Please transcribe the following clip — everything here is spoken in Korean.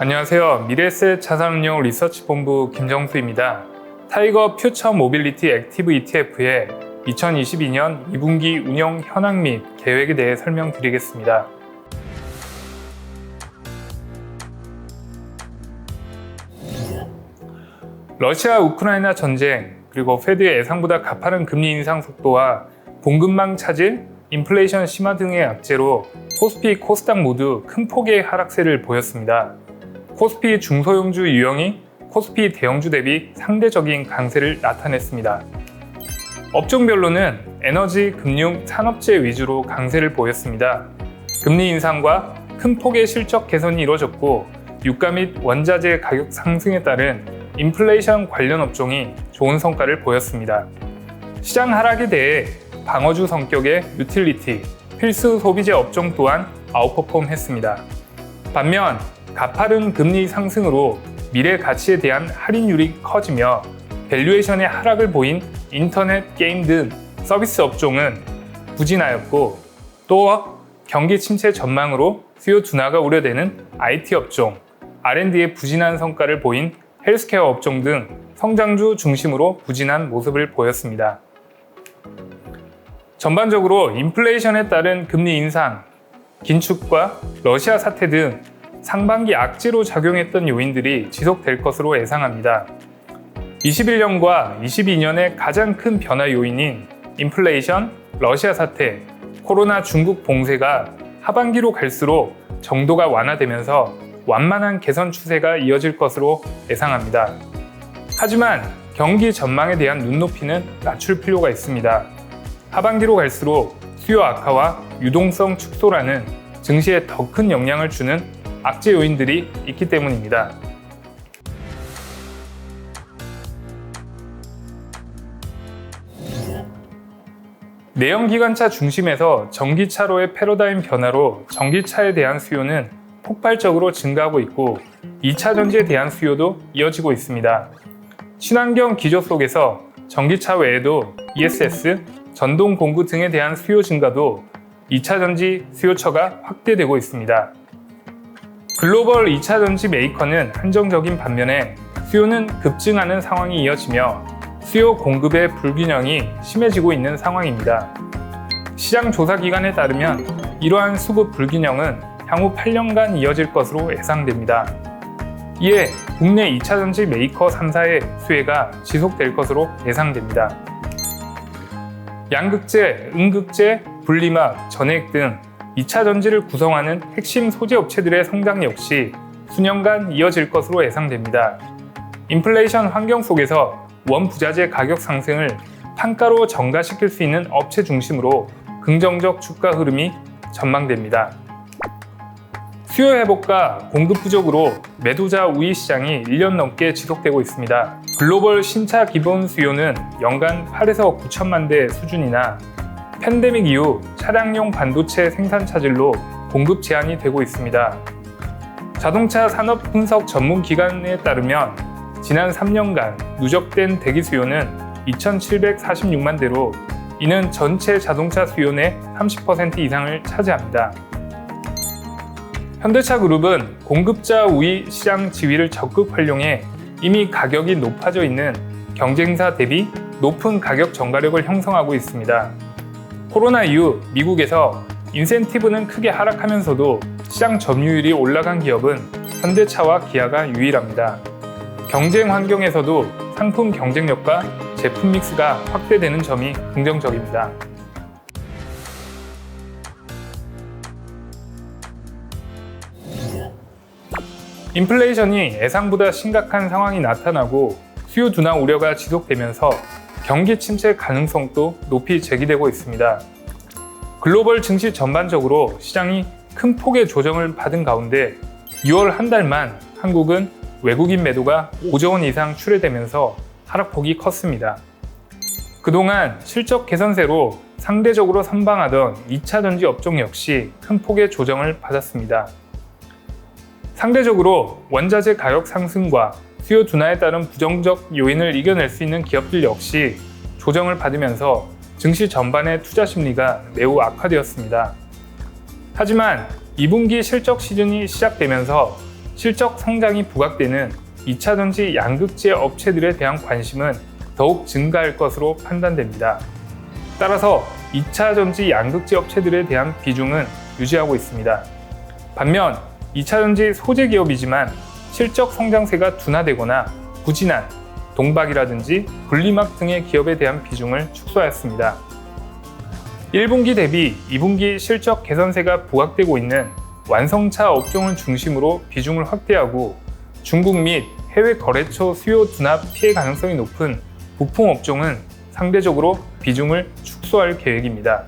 안녕하세요. 미래에셋 자산운용 리서치본부 김정수입니다. 타이거 퓨처 모빌리티 액티브 ETF의 2022년 2분기 운영 현황 및 계획에 대해 설명드리겠습니다. 러시아 우크라이나 전쟁, 그리고 페드의 예상보다 가파른 금리 인상 속도와 공급망 차질, 인플레이션 심화 등의 악재로 코스피, 코스닥 모두 큰 폭의 하락세를 보였습니다. 코스피 중소형주 유형이 코스피 대형주 대비 상대적인 강세를 나타냈습니다. 업종별로는 에너지, 금융, 산업재 위주로 강세를 보였습니다. 금리 인상과 큰 폭의 실적 개선이 이루어졌고 유가 및 원자재 가격 상승에 따른 인플레이션 관련 업종이 좋은 성과를 보였습니다. 시장 하락에 대해 방어주 성격의 유틸리티, 필수 소비재 업종 또한 아웃퍼폼 했습니다. 반면 가파른 금리 상승으로 미래 가치에 대한 할인율이 커지며 밸류에이션의 하락을 보인 인터넷, 게임 등 서비스 업종은 부진하였고, 또 경기 침체 전망으로 수요 둔화가 우려되는 IT 업종, R&D의 부진한 성과를 보인 헬스케어 업종 등 성장주 중심으로 부진한 모습을 보였습니다. 전반적으로 인플레이션에 따른 금리 인상, 긴축과 러시아 사태 등 상반기 악재로 작용했던 요인들이 지속될 것으로 예상합니다. 21년과 22년의 가장 큰 변화 요인인 인플레이션, 러시아 사태, 코로나 중국 봉쇄가 하반기로 갈수록 정도가 완화되면서 완만한 개선 추세가 이어질 것으로 예상합니다. 하지만 경기 전망에 대한 눈높이는 낮출 필요가 있습니다. 하반기로 갈수록 수요 악화와 유동성 축소라는 증시에 더 큰 영향을 주는 악재 요인들이 있기 때문입니다. 내연기관차 중심에서 전기차로의 패러다임 변화로 전기차에 대한 수요는 폭발적으로 증가하고 있고 2차 전지에 대한 수요도 이어지고 있습니다. 친환경 기조 속에서 전기차 외에도 ESS, 전동 공구 등에 대한 수요 증가도 2차 전지 수요처가 확대되고 있습니다. 글로벌 2차 전지 메이커는 한정적인 반면에 수요는 급증하는 상황이 이어지며 수요 공급의 불균형이 심해지고 있는 상황입니다. 시장 조사 기관에 따르면 이러한 수급 불균형은 향후 8년간 이어질 것으로 예상됩니다. 이에 국내 2차 전지 메이커 3사의 수혜가 지속될 것으로 예상됩니다. 양극재, 음극재, 분리막, 전해액 등 2차 전지를 구성하는 핵심 소재 업체들의 성장 역시 수년간 이어질 것으로 예상됩니다. 인플레이션 환경 속에서 원부자재 가격 상승을 판가로 전가시킬 수 있는 업체 중심으로 긍정적 주가 흐름이 전망됩니다. 수요 회복과 공급 부족으로 매도자 우위 시장이 1년 넘게 지속되고 있습니다. 글로벌 신차 기본 수요는 연간 8에서 9천만 대 수준이나 팬데믹 이후 차량용 반도체 생산 차질로 공급 제한이 되고 있습니다. 자동차 산업 분석 전문 기관에 따르면 지난 3년간 누적된 대기 수요는 2,746만 대로 이는 전체 자동차 수요의 30% 이상을 차지합니다. 현대차 그룹은 공급자 우위 시장 지위를 적극 활용해 이미 가격이 높아져 있는 경쟁사 대비 높은 가격 전가력을 형성하고 있습니다. 코로나 이후 미국에서 인센티브는 크게 하락하면서도 시장 점유율이 올라간 기업은 현대차와 기아가 유일합니다. 경쟁 환경에서도 상품 경쟁력과 제품 믹스가 확대되는 점이 긍정적입니다. 인플레이션이 예상보다 심각한 상황이 나타나고 수요 둔화 우려가 지속되면서 경기 침체 가능성도 높이 제기되고 있습니다. 글로벌 증시 전반적으로 시장이 큰 폭의 조정을 받은 가운데 6월 한 달만 한국은 외국인 매도가 5조 원 이상 출회되면서 하락폭이 컸습니다. 그동안 실적 개선세로 상대적으로 선방하던 2차 전지 업종 역시 큰 폭의 조정을 받았습니다. 상대적으로 원자재 가격 상승과 수요 둔화에 따른 부정적 요인을 이겨낼 수 있는 기업들 역시 조정을 받으면서 증시 전반의 투자 심리가 매우 악화되었습니다. 하지만 2분기 실적 시즌이 시작되면서 실적 성장이 부각되는 2차전지 양극재 업체들에 대한 관심은 더욱 증가할 것으로 판단됩니다. 따라서 2차전지 양극재 업체들에 대한 비중은 유지하고 있습니다. 반면 2차전지 소재 기업이지만 실적 성장세가 둔화되거나 부진한 동박이라든지 분리막 등의 기업에 대한 비중을 축소하였습니다. 1분기 대비 2분기 실적 개선세가 부각되고 있는 완성차 업종을 중심으로 비중을 확대하고 중국 및 해외 거래처 수요 둔화 피해 가능성이 높은 부품 업종은 상대적으로 비중을 축소할 계획입니다.